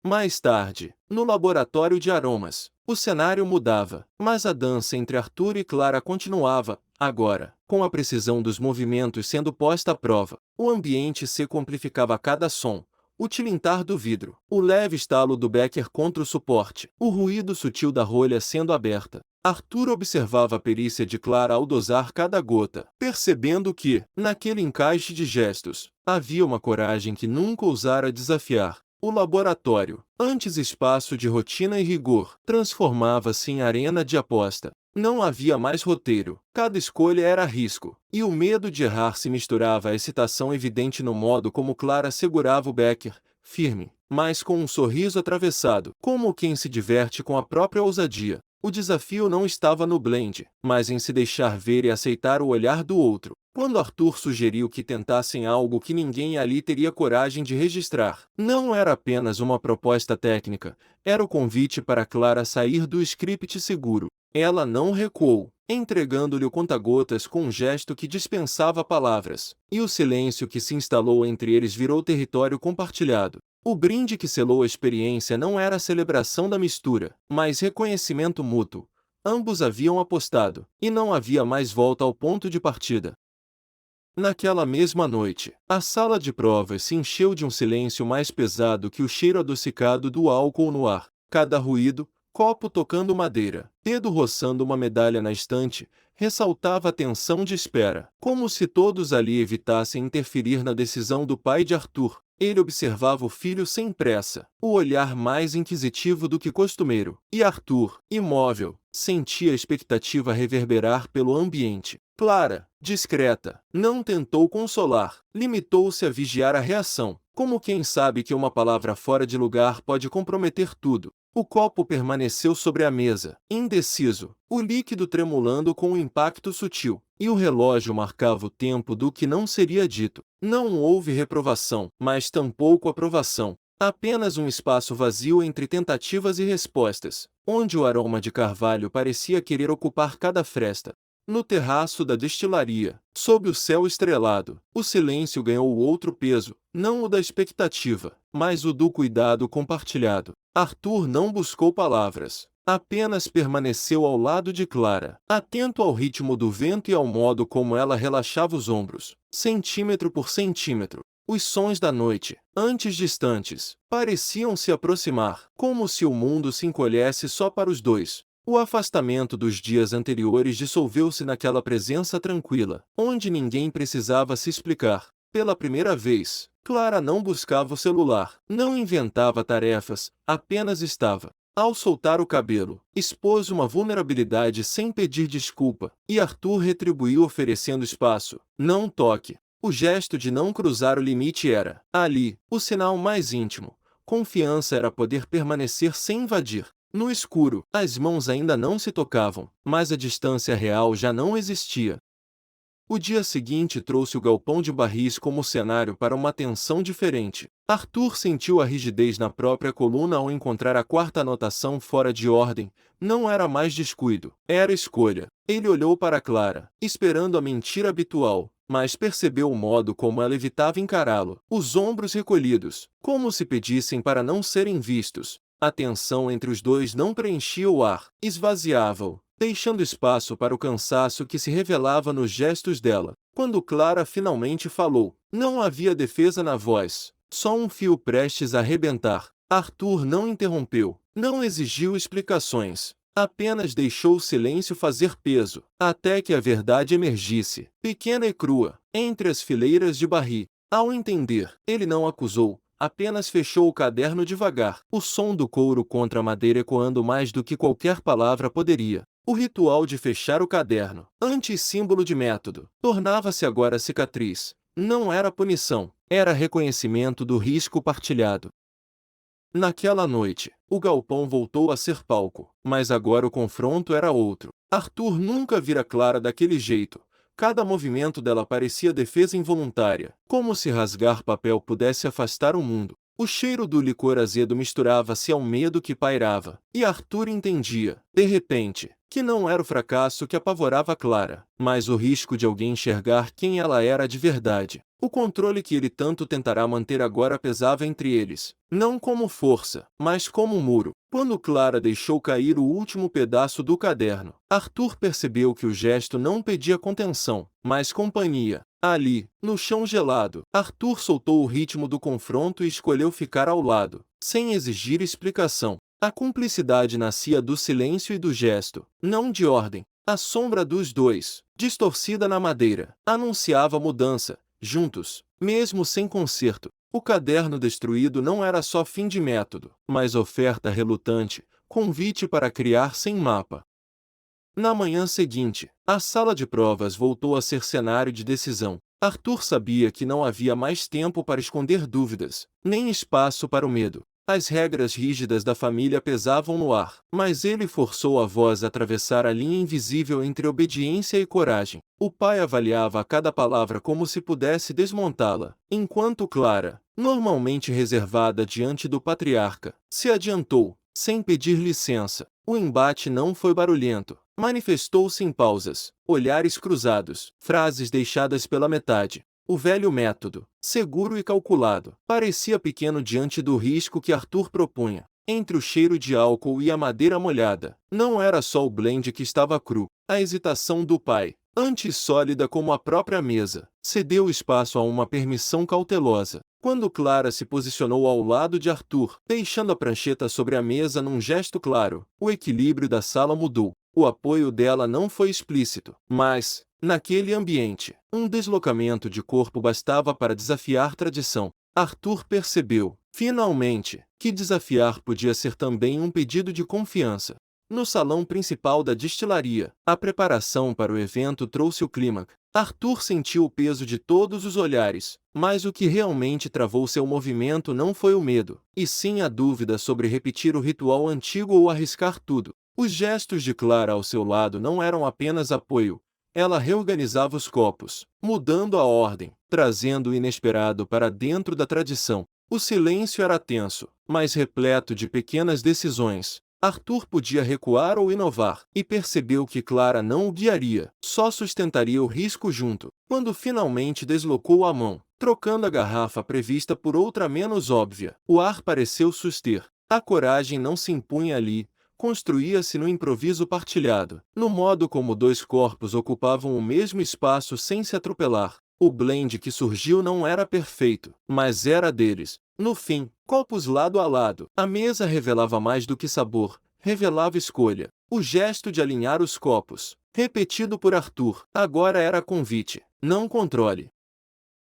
Mais tarde, no laboratório de aromas, o cenário mudava, mas a dança entre Arthur e Clara continuava, agora, com a precisão dos movimentos sendo posta à prova. O ambiente seco amplificava cada som, o tilintar do vidro, o leve estalo do becker contra o suporte, o ruído sutil da rolha sendo aberta. Arthur observava a perícia de Clara ao dosar cada gota, percebendo que, naquele encaixe de gestos, havia uma coragem que nunca ousara desafiar. O laboratório, antes espaço de rotina e rigor, transformava-se em arena de aposta. Não havia mais roteiro, cada escolha era risco, e o medo de errar se misturava à excitação evidente no modo como Clara segurava o becker, firme, mas com um sorriso atravessado, como quem se diverte com a própria ousadia. O desafio não estava no blend, mas em se deixar ver e aceitar o olhar do outro. Quando Arthur sugeriu que tentassem algo que ninguém ali teria coragem de registrar, não era apenas uma proposta técnica, era o convite para Clara sair do script seguro. Ela não recuou, entregando-lhe o conta-gotas com um gesto que dispensava palavras, e o silêncio que se instalou entre eles virou território compartilhado. O brinde que selou a experiência não era a celebração da mistura, mas reconhecimento mútuo. Ambos haviam apostado, e não havia mais volta ao ponto de partida. Naquela mesma noite, a sala de provas se encheu de um silêncio mais pesado que o cheiro adocicado do álcool no ar. Cada ruído, copo tocando madeira, dedo roçando uma medalha na estante, ressaltava a tensão de espera, como se todos ali evitassem interferir na decisão do pai de Arthur. Ele observava o filho sem pressa, o olhar mais inquisitivo do que costumeiro, e Arthur, imóvel, sentia a expectativa reverberar pelo ambiente. Clara, discreta, não tentou consolar, limitou-se a vigiar a reação, como quem sabe que uma palavra fora de lugar pode comprometer tudo. O copo permaneceu sobre a mesa, indeciso, o líquido tremulando com um impacto sutil, e o relógio marcava o tempo do que não seria dito. Não houve reprovação, mas tampouco aprovação. Apenas um espaço vazio entre tentativas e respostas, onde o aroma de carvalho parecia querer ocupar cada fresta. No terraço da destilaria, sob o céu estrelado, o silêncio ganhou outro peso, não o da expectativa, mas o do cuidado compartilhado. Arthur não buscou palavras, apenas permaneceu ao lado de Clara, atento ao ritmo do vento e ao modo como ela relaxava os ombros, centímetro por centímetro. Os sons da noite, antes distantes, pareciam se aproximar, como se o mundo se encolhesse só para os dois. O afastamento dos dias anteriores dissolveu-se naquela presença tranquila, onde ninguém precisava se explicar. Pela primeira vez, Clara não buscava o celular, não inventava tarefas, apenas estava. Ao soltar o cabelo, expôs uma vulnerabilidade sem pedir desculpa, e Arthur retribuiu oferecendo espaço. Não toque. O gesto de não cruzar o limite era, ali, o sinal mais íntimo. Confiança era poder permanecer sem invadir. No escuro, as mãos ainda não se tocavam, mas a distância real já não existia. O dia seguinte trouxe o galpão de barris como cenário para uma tensão diferente. Arthur sentiu a rigidez na própria coluna ao encontrar a quarta anotação fora de ordem. Não era mais descuido, era escolha. Ele olhou para Clara, esperando a mentira habitual, mas percebeu o modo como ela evitava encará-lo, os ombros recolhidos, como se pedissem para não serem vistos. A tensão entre os dois não preenchia o ar, esvaziava-o, deixando espaço para o cansaço que se revelava nos gestos dela. Quando Clara finalmente falou, não havia defesa na voz, só um fio prestes a arrebentar. Arthur não interrompeu, não exigiu explicações, apenas deixou o silêncio fazer peso, até que a verdade emergisse, pequena e crua, entre as fileiras de barris. Ao entender, ele não acusou, apenas fechou o caderno devagar, o som do couro contra a madeira ecoando mais do que qualquer palavra poderia. O ritual de fechar o caderno, antes símbolo de método, tornava-se agora cicatriz. Não era punição, era reconhecimento do risco partilhado. Naquela noite, o galpão voltou a ser palco, mas agora o confronto era outro. Arthur nunca vira Clara daquele jeito. Cada movimento dela parecia defesa involuntária, como se rasgar papel pudesse afastar o mundo. O cheiro do licor azedo misturava-se ao medo que pairava, e Arthur entendia, de repente, que não era o fracasso que apavorava Clara, mas o risco de alguém enxergar quem ela era de verdade. O controle que ele tanto tentará manter agora pesava entre eles, não como força, mas como um muro. Quando Clara deixou cair o último pedaço do caderno, Arthur percebeu que o gesto não pedia contenção, mas companhia. Ali, no chão gelado, Arthur soltou o ritmo do confronto e escolheu ficar ao lado, sem exigir explicação. A cumplicidade nascia do silêncio e do gesto, não de ordem. A sombra dos dois, distorcida na madeira, anunciava mudança. Juntos, mesmo sem conserto, o caderno destruído não era só fim de método, mas oferta relutante, convite para criar sem mapa. Na manhã seguinte, a sala de provas voltou a ser cenário de decisão. Arthur sabia que não havia mais tempo para esconder dúvidas, nem espaço para o medo. As regras rígidas da família pesavam no ar, mas ele forçou a voz a atravessar a linha invisível entre obediência e coragem. O pai avaliava a cada palavra como se pudesse desmontá-la, enquanto Clara, normalmente reservada diante do patriarca, se adiantou, sem pedir licença. O embate não foi barulhento. Manifestou-se em pausas, olhares cruzados, frases deixadas pela metade. O velho método, seguro e calculado, parecia pequeno diante do risco que Arthur propunha. Entre o cheiro de álcool e a madeira molhada, não era só o blend que estava cru. A hesitação do pai, antes sólida como a própria mesa, cedeu espaço a uma permissão cautelosa. Quando Clara se posicionou ao lado de Arthur, deixando a prancheta sobre a mesa num gesto claro, o equilíbrio da sala mudou. O apoio dela não foi explícito, mas, naquele ambiente, um deslocamento de corpo bastava para desafiar tradição. Arthur percebeu, finalmente, que desafiar podia ser também um pedido de confiança. No salão principal da destilaria, a preparação para o evento trouxe o clímax. Arthur sentiu o peso de todos os olhares, mas o que realmente travou seu movimento não foi o medo, e sim a dúvida sobre repetir o ritual antigo ou arriscar tudo. Os gestos de Clara ao seu lado não eram apenas apoio. Ela reorganizava os copos, mudando a ordem, trazendo o inesperado para dentro da tradição. O silêncio era tenso, mas repleto de pequenas decisões. Arthur podia recuar ou inovar, e percebeu que Clara não o guiaria, só sustentaria o risco junto. Quando finalmente deslocou a mão, trocando a garrafa prevista por outra menos óbvia, o ar pareceu suster. A coragem não se impunha ali, construía-se no improviso partilhado, no modo como dois corpos ocupavam o mesmo espaço sem se atropelar. O blend que surgiu não era perfeito, mas era deles. No fim, copos lado a lado, a mesa revelava mais do que sabor, revelava escolha. O gesto de alinhar os copos, repetido por Arthur, agora era convite, não controle.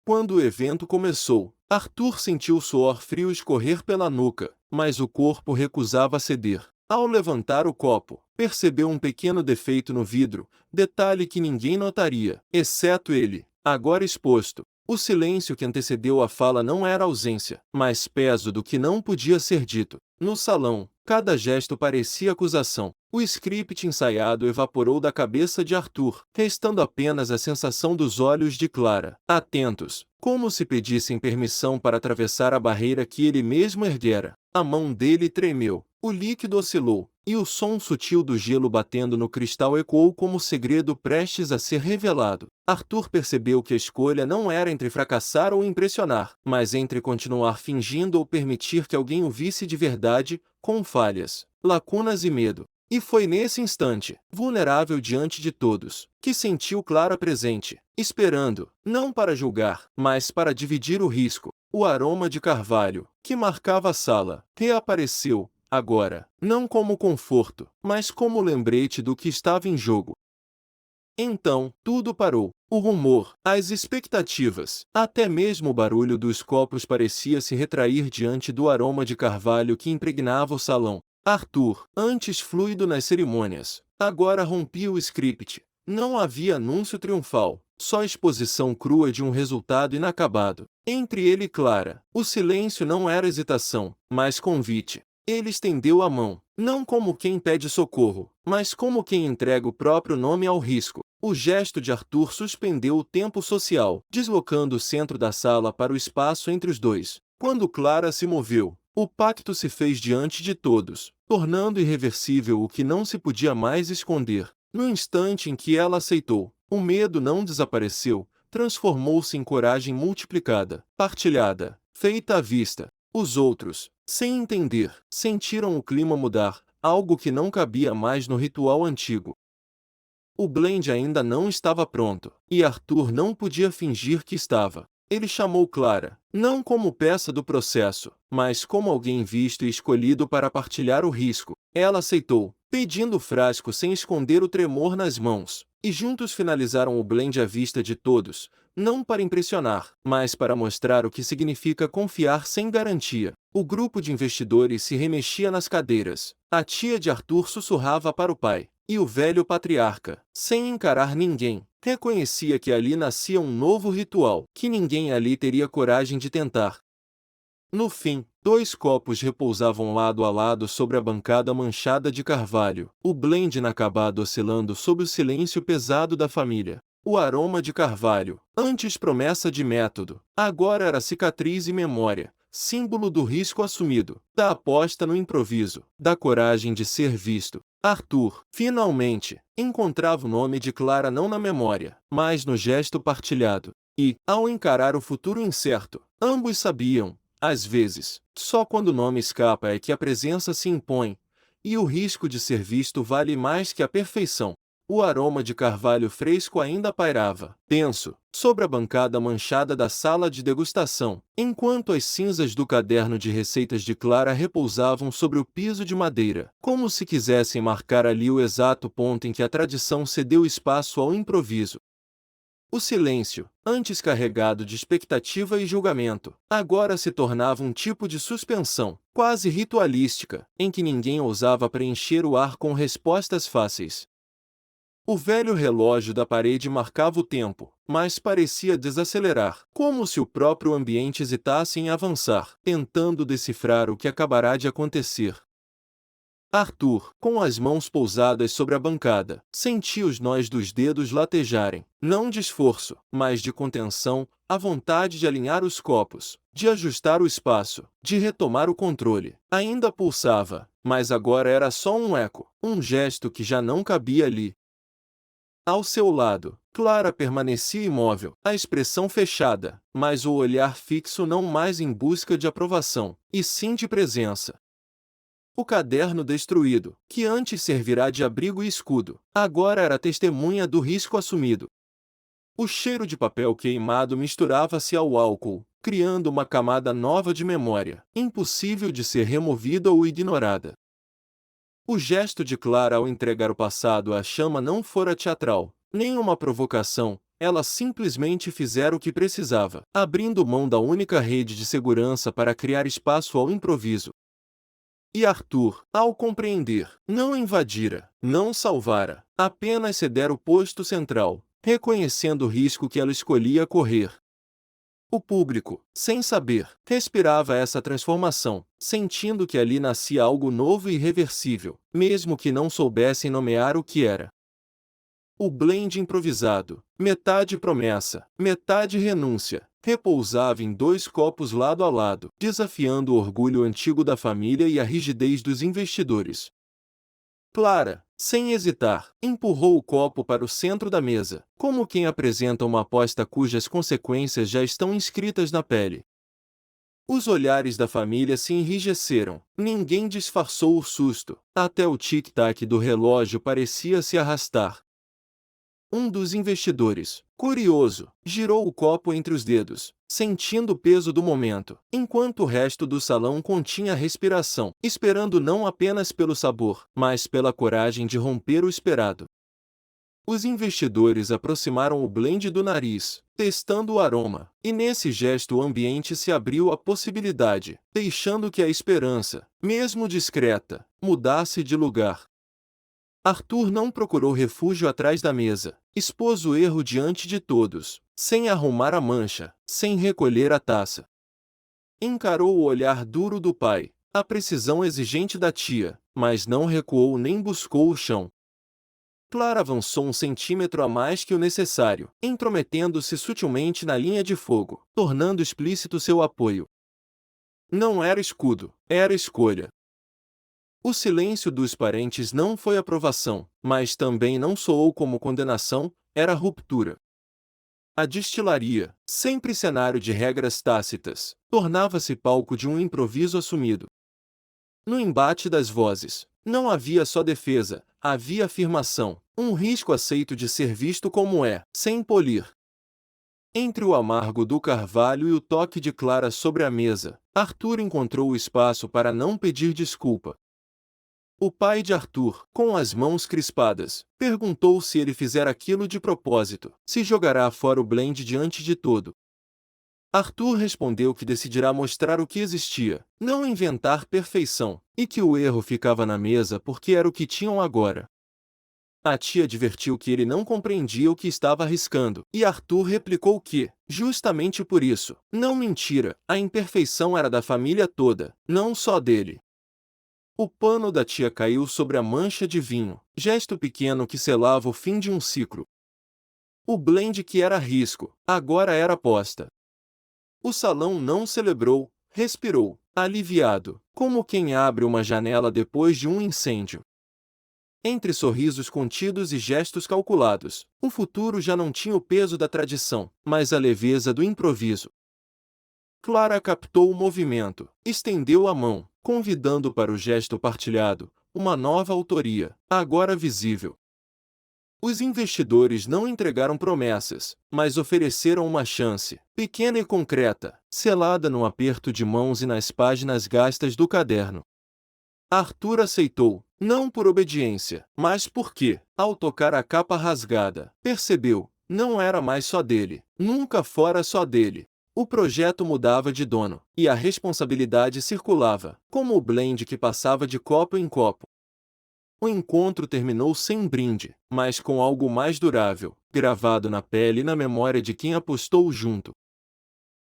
Quando o evento começou, Arthur sentiu o suor frio escorrer pela nuca, mas o corpo recusava ceder. Ao levantar o copo, percebeu um pequeno defeito no vidro, detalhe que ninguém notaria, exceto ele, agora exposto. O silêncio que antecedeu a fala não era ausência, mas peso do que não podia ser dito. No salão, cada gesto parecia acusação. O script ensaiado evaporou da cabeça de Arthur, restando apenas a sensação dos olhos de Clara, atentos, como se pedissem permissão para atravessar a barreira que ele mesmo erguera. A mão dele tremeu. O líquido oscilou, e o som sutil do gelo batendo no cristal ecoou como segredo prestes a ser revelado. Arthur percebeu que a escolha não era entre fracassar ou impressionar, mas entre continuar fingindo ou permitir que alguém o visse de verdade, com falhas, lacunas e medo. E foi nesse instante, vulnerável diante de todos, que sentiu Clara presente, esperando, não para julgar, mas para dividir o risco. O aroma de carvalho, que marcava a sala, reapareceu. Agora, não como conforto, mas como lembrete do que estava em jogo. Então, tudo parou. O rumor, as expectativas, até mesmo o barulho dos copos parecia se retrair diante do aroma de carvalho que impregnava o salão. Arthur, antes fluido nas cerimônias, agora rompia o script. Não havia anúncio triunfal, só exposição crua de um resultado inacabado. Entre ele e Clara, o silêncio não era hesitação, mas convite. Ele estendeu a mão, não como quem pede socorro, mas como quem entrega o próprio nome ao risco. O gesto de Arthur suspendeu o tempo social, deslocando o centro da sala para o espaço entre os dois. Quando Clara se moveu, o pacto se fez diante de todos, tornando irreversível o que não se podia mais esconder. No instante em que ela aceitou, o medo não desapareceu, transformou-se em coragem multiplicada, partilhada, feita à vista. Os outros, sem entender, sentiram o clima mudar, algo que não cabia mais no ritual antigo. O blend ainda não estava pronto, e Arthur não podia fingir que estava. Ele chamou Clara, não como peça do processo, mas como alguém visto e escolhido para partilhar o risco. Ela aceitou, pedindo o frasco sem esconder o tremor nas mãos, e juntos finalizaram o blend à vista de todos, não para impressionar, mas para mostrar o que significa confiar sem garantia. O grupo de investidores se remexia nas cadeiras. A tia de Arthur sussurrava para o pai, e o velho patriarca, sem encarar ninguém, reconhecia que ali nascia um novo ritual, que ninguém ali teria coragem de tentar. No fim, 2 copos repousavam lado a lado sobre a bancada manchada de carvalho, o blend inacabado oscilando sob o silêncio pesado da família. O aroma de carvalho, antes promessa de método, agora era cicatriz e memória, símbolo do risco assumido, da aposta no improviso, da coragem de ser visto. Arthur, finalmente, encontrava o nome de Clara não na memória, mas no gesto partilhado. E, ao encarar o futuro incerto, ambos sabiam, às vezes, só quando o nome escapa é que a presença se impõe, e o risco de ser visto vale mais que a perfeição. O aroma de carvalho fresco ainda pairava, denso, sobre a bancada manchada da sala de degustação, enquanto as cinzas do caderno de receitas de Clara repousavam sobre o piso de madeira, como se quisessem marcar ali o exato ponto em que a tradição cedeu espaço ao improviso. O silêncio, antes carregado de expectativa e julgamento, agora se tornava um tipo de suspensão, quase ritualística, em que ninguém ousava preencher o ar com respostas fáceis. O velho relógio da parede marcava o tempo, mas parecia desacelerar, como se o próprio ambiente hesitasse em avançar, tentando decifrar o que acabará de acontecer. Arthur, com as mãos pousadas sobre a bancada, sentia os nós dos dedos latejarem, não de esforço, mas de contenção, a vontade de alinhar os copos, de ajustar o espaço, de retomar o controle. Ainda pulsava, mas agora era só um eco, um gesto que já não cabia ali. Ao seu lado, Clara permanecia imóvel, a expressão fechada, mas o olhar fixo não mais em busca de aprovação, e sim de presença. O caderno destruído, que antes servirá de abrigo e escudo, agora era testemunha do risco assumido. O cheiro de papel queimado misturava-se ao álcool, criando uma camada nova de memória, impossível de ser removida ou ignorada. O gesto de Clara ao entregar o passado à chama não fora teatral, nem uma provocação, ela simplesmente fizera o que precisava, abrindo mão da única rede de segurança para criar espaço ao improviso. E Arthur, ao compreender, não invadira, não salvara, apenas cedera o posto central, reconhecendo o risco que ela escolhia correr. O público, sem saber, respirava essa transformação, sentindo que ali nascia algo novo e irreversível, mesmo que não soubessem nomear o que era. O blend improvisado, metade promessa, metade renúncia, repousava em 2 copos lado a lado, desafiando o orgulho antigo da família e a rigidez dos investidores. Clara, sem hesitar, empurrou o copo para o centro da mesa, como quem apresenta uma aposta cujas consequências já estão inscritas na pele. Os olhares da família se enrijeceram, ninguém disfarçou o susto, até o tic-tac do relógio parecia se arrastar. Um dos investidores, curioso, girou o copo entre os dedos, sentindo o peso do momento, enquanto o resto do salão continha a respiração, esperando não apenas pelo sabor, mas pela coragem de romper o esperado. Os investidores aproximaram o blend do nariz, testando o aroma, e nesse gesto o ambiente se abriu à possibilidade, deixando que a esperança, mesmo discreta, mudasse de lugar. Arthur não procurou refúgio atrás da mesa, expôs o erro diante de todos, sem arrumar a mancha, sem recolher a taça. Encarou o olhar duro do pai, a precisão exigente da tia, mas não recuou nem buscou o chão. Clara avançou 1 centímetro a mais que o necessário, intrometendo-se sutilmente na linha de fogo, tornando explícito seu apoio. Não era escudo, era escolha. O silêncio dos parentes não foi aprovação, mas também não soou como condenação, era ruptura. A destilaria, sempre cenário de regras tácitas, tornava-se palco de um improviso assumido. No embate das vozes, não havia só defesa, havia afirmação, um risco aceito de ser visto como é, sem polir. Entre o amargo do carvalho e o toque de Clara sobre a mesa, Arthur encontrou o espaço para não pedir desculpa. O pai de Arthur, com as mãos crispadas, perguntou se ele fizer aquilo de propósito, se jogará fora o blend diante de todo. Arthur respondeu que decidirá mostrar o que existia, não inventar perfeição, e que o erro ficava na mesa porque era o que tinham agora. A tia advertiu que ele não compreendia o que estava arriscando, e Arthur replicou que, justamente por isso, não mentira, a imperfeição era da família toda, não só dele. O pano da tia caiu sobre a mancha de vinho, gesto pequeno que selava o fim de um ciclo. O blend que era risco, agora era aposta. O salão não celebrou, respirou, aliviado, como quem abre uma janela depois de um incêndio. Entre sorrisos contidos e gestos calculados, o futuro já não tinha o peso da tradição, mas a leveza do improviso. Clara captou o movimento, estendeu a mão, convidando para o gesto partilhado, uma nova autoria, agora visível. Os investidores não entregaram promessas, mas ofereceram uma chance, pequena e concreta, selada no aperto de mãos e nas páginas gastas do caderno. Arthur aceitou, não por obediência, mas porque, ao tocar a capa rasgada, percebeu, não era mais só dele, nunca fora só dele. O projeto mudava de dono, e a responsabilidade circulava, como o blend que passava de copo em copo. O encontro terminou sem brinde, mas com algo mais durável, gravado na pele e na memória de quem apostou junto.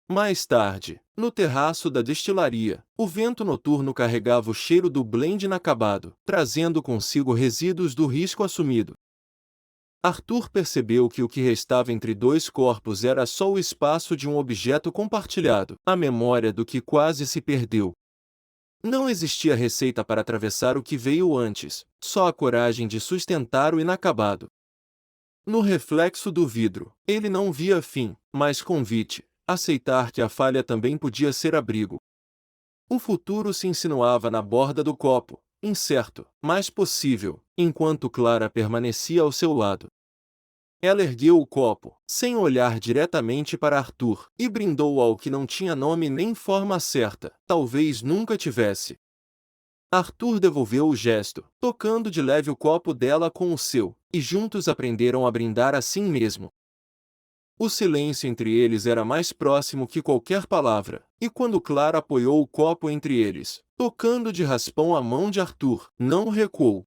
Mais tarde, no terraço da destilaria, o vento noturno carregava o cheiro do blend inacabado, trazendo consigo resíduos do risco assumido. Arthur percebeu que o que restava entre dois corpos era só o espaço de um objeto compartilhado, a memória do que quase se perdeu. Não existia receita para atravessar o que veio antes, só a coragem de sustentar o inacabado. No reflexo do vidro, ele não via fim, mas convite, aceitar que a falha também podia ser abrigo. O futuro se insinuava na borda do copo, incerto, mas possível, enquanto Clara permanecia ao seu lado. Ela ergueu o copo, sem olhar diretamente para Arthur, e brindou ao que não tinha nome nem forma certa, talvez nunca tivesse. Arthur devolveu o gesto, tocando de leve o copo dela com o seu, e juntos aprenderam a brindar a si mesmo. O silêncio entre eles era mais próximo que qualquer palavra, e quando Clara apoiou o copo entre eles, tocando de raspão a mão de Arthur, não recuou.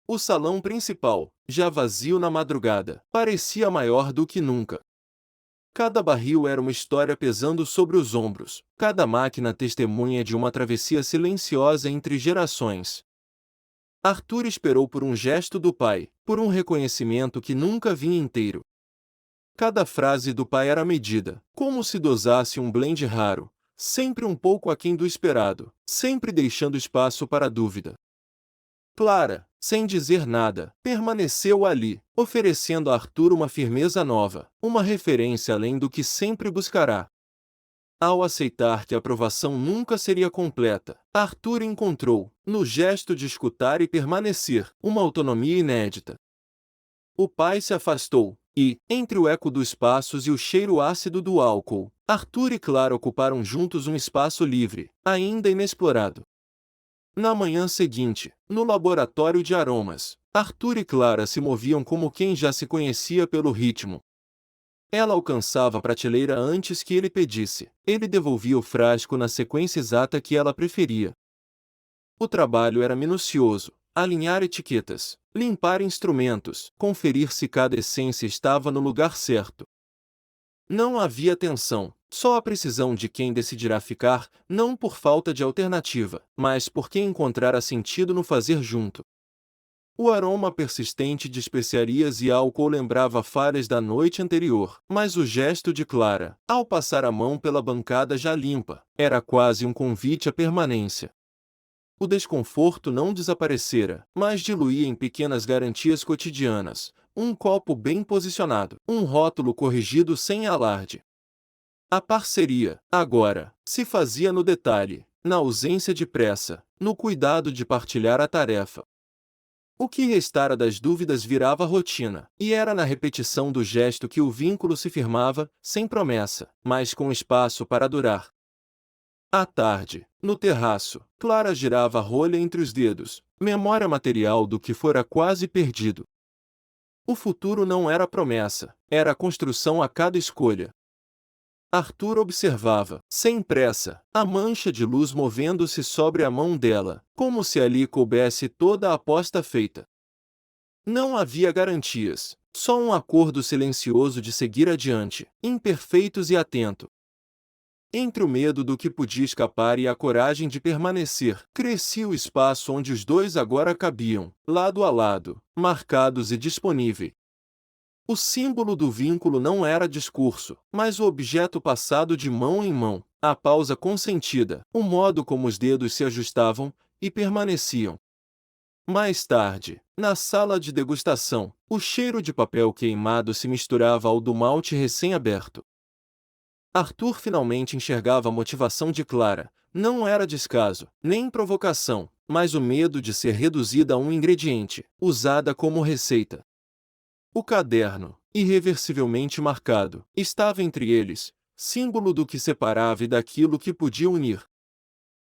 O salão principal, já vazio na madrugada, parecia maior do que nunca. Cada barril era uma história pesando sobre os ombros, cada máquina testemunha de uma travessia silenciosa entre gerações. Arthur esperou por um gesto do pai, por um reconhecimento que nunca vinha inteiro. Cada frase do pai era medida, como se dosasse um blend raro, sempre um pouco aquém do esperado, sempre deixando espaço para a dúvida. Clara, sem dizer nada, permaneceu ali, oferecendo a Arthur uma firmeza nova, uma referência além do que sempre buscará. Ao aceitar que a aprovação nunca seria completa, Arthur encontrou, no gesto de escutar e permanecer, uma autonomia inédita. O pai se afastou, e, entre o eco dos passos e o cheiro ácido do álcool, Arthur e Clara ocuparam juntos um espaço livre, ainda inexplorado. Na manhã seguinte, no laboratório de aromas, Arthur e Clara se moviam como quem já se conhecia pelo ritmo. Ela alcançava a prateleira antes que ele pedisse, ele devolvia o frasco na sequência exata que ela preferia. O trabalho era minucioso, alinhar etiquetas, limpar instrumentos, conferir se cada essência estava no lugar certo. Não havia tensão, só a precisão de quem decidirá ficar, não por falta de alternativa, mas porque encontrara sentido no fazer junto. O aroma persistente de especiarias e álcool lembrava falhas da noite anterior, mas o gesto de Clara, ao passar a mão pela bancada já limpa, era quase um convite à permanência. O desconforto não desaparecera, mas diluía em pequenas garantias cotidianas, um copo bem posicionado, um rótulo corrigido sem alarde. A parceria, agora, se fazia no detalhe, na ausência de pressa, no cuidado de partilhar a tarefa. O que restara das dúvidas virava rotina, e era na repetição do gesto que o vínculo se firmava, sem promessa, mas com espaço para durar. À tarde, no terraço, Clara girava a rolha entre os dedos, memória material do que fora quase perdido. O futuro não era promessa, era construção a cada escolha. Arthur observava, sem pressa, a mancha de luz movendo-se sobre a mão dela, como se ali coubesse toda a aposta feita. Não havia garantias, só um acordo silencioso de seguir adiante, imperfeitos e atento. Entre o medo do que podia escapar e a coragem de permanecer, crescia o espaço onde os dois agora cabiam, lado a lado, marcados e disponíveis. O símbolo do vínculo não era discurso, mas o objeto passado de mão em mão, a pausa consentida, o modo como os dedos se ajustavam e permaneciam. Mais tarde, na sala de degustação, o cheiro de papel queimado se misturava ao do malte recém-aberto. Arthur finalmente enxergava a motivação de Clara. Não era descaso, nem provocação, mas o medo de ser reduzida a um ingrediente, usada como receita. O caderno, irreversivelmente marcado, estava entre eles, símbolo do que separava e daquilo que podia unir.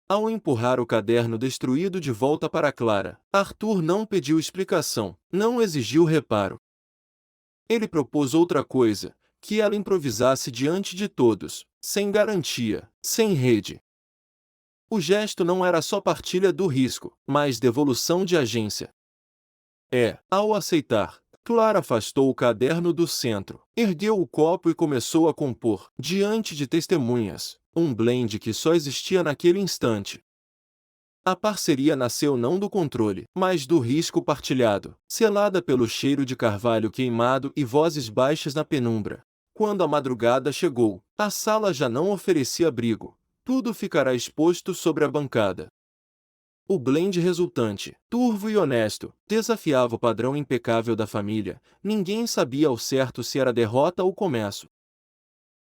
Ao empurrar o caderno destruído de volta para Clara, Arthur não pediu explicação, não exigiu reparo. Ele propôs outra coisa, que ela improvisasse diante de todos, sem garantia, sem rede. O gesto não era só partilha do risco, mas devolução de agência. Ao aceitar, Clara afastou o caderno do centro, ergueu o copo e começou a compor, diante de testemunhas, um blend que só existia naquele instante. A parceria nasceu não do controle, mas do risco partilhado, selada pelo cheiro de carvalho queimado e vozes baixas na penumbra. Quando a madrugada chegou, a sala já não oferecia abrigo. Tudo ficará exposto sobre a bancada. O blend resultante, turvo e honesto, desafiava o padrão impecável da família. Ninguém sabia ao certo se era derrota ou começo.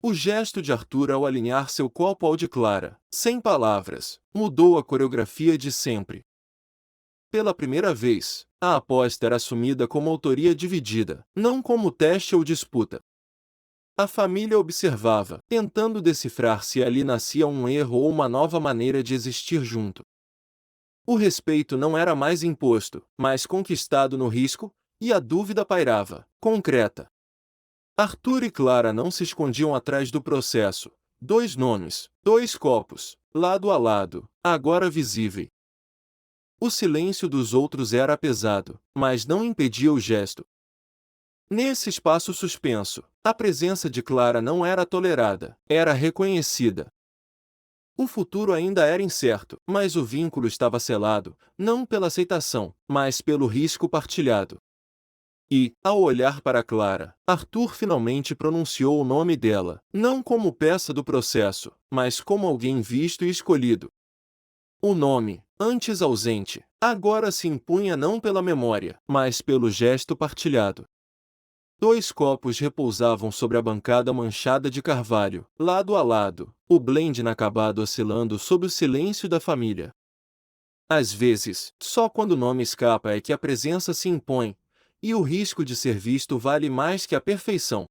O gesto de Arthur ao alinhar seu copo ao de Clara, sem palavras, mudou a coreografia de sempre. Pela primeira vez, a aposta era assumida como autoria dividida, não como teste ou disputa. A família observava, tentando decifrar se ali nascia um erro ou uma nova maneira de existir junto. O respeito não era mais imposto, mas conquistado no risco, e a dúvida pairava, concreta. Arthur e Clara não se escondiam atrás do processo. 2 nomes, 2 copos, lado a lado, agora visível. O silêncio dos outros era pesado, mas não impedia o gesto. Nesse espaço suspenso, a presença de Clara não era tolerada, era reconhecida. O futuro ainda era incerto, mas o vínculo estava selado, não pela aceitação, mas pelo risco partilhado. E, ao olhar para Clara, Arthur finalmente pronunciou o nome dela, não como peça do processo, mas como alguém visto e escolhido. O nome, antes ausente, agora se impunha não pela memória, mas pelo gesto partilhado. 2 copos repousavam sobre a bancada manchada de carvalho, lado a lado, o blend inacabado oscilando sob o silêncio da família. Às vezes, só quando o nome escapa é que a presença se impõe, e o risco de ser visto vale mais que a perfeição.